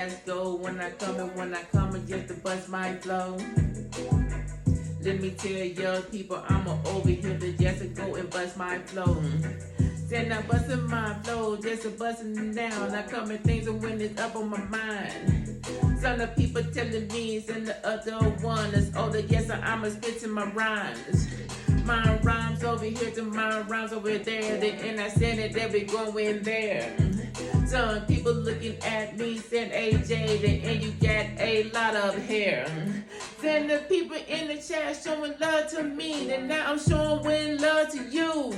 let's go. When I come and just to bust my flow. Let me tell y'all people, I'm over here to just to go and bust my flow. Said I'm busting my flow, just a busting it down. I come and things and when it's up on my mind. Some of the people telling me it's in the other one that's older. Yes, I'm a spitting my rhymes. My rhymes over here to my rhymes over there. And I said that they be going there. Some people looking at me saying, AJ, and you got a lot of hair. Then the people in the chat showing love to me, and now I'm showing love to you.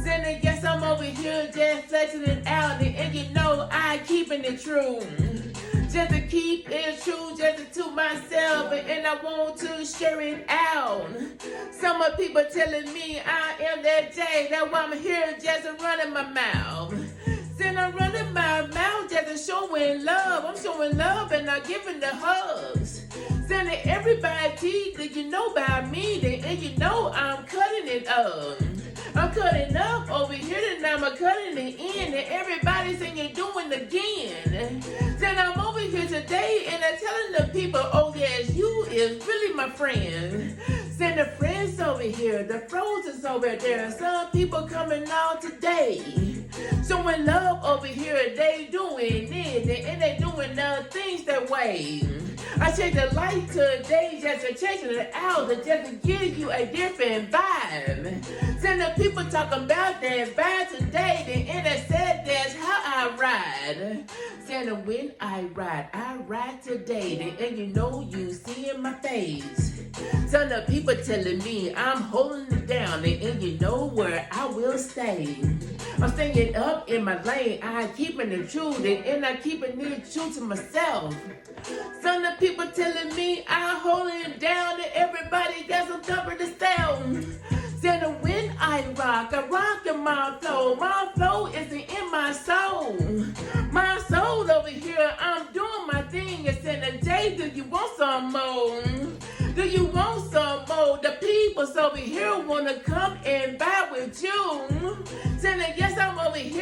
Saying, yes, I'm over here just flexing it out, and you know I keeping it true. Just to keep it true, just to myself, and I want to share it out. Some of people telling me I am that J, that's why I'm here just running my mouth. Then I'm running my mouth just to showing love. I'm showing love and I'm giving the hugs. Sending everybody that you know about me, and you know I'm cutting it up. I'm cutting up over here, and I'm cutting it in, and everybody's saying you're doing it again. Then I'm over here today, and I'm telling the people, oh yes, you is really my friend. Send the friends over here, the frozen's over there. Some people coming out today, showing love over here. They doing it, and they doing things that way. I change the light today just to change it out, just to give you a different vibe. Send the people talking about that vibe today, and I said that's how I ride. Send when I ride today, and you know you see in my face. Some of the people telling me I'm holding it down, and you know where I will stay. I'm staying up in my lane, I keeping it true, and I keeping it true to myself. Some of the people telling me I'm holding it down, and everybody got some comfort to sell. Then when I rock in my flow. My flow is in my soul. My soul over here, I'm doing my thing. It's in the J, do you want some more? Do you want some more? The people over here wanna come and vibe with you. Saying yes, I'm over here.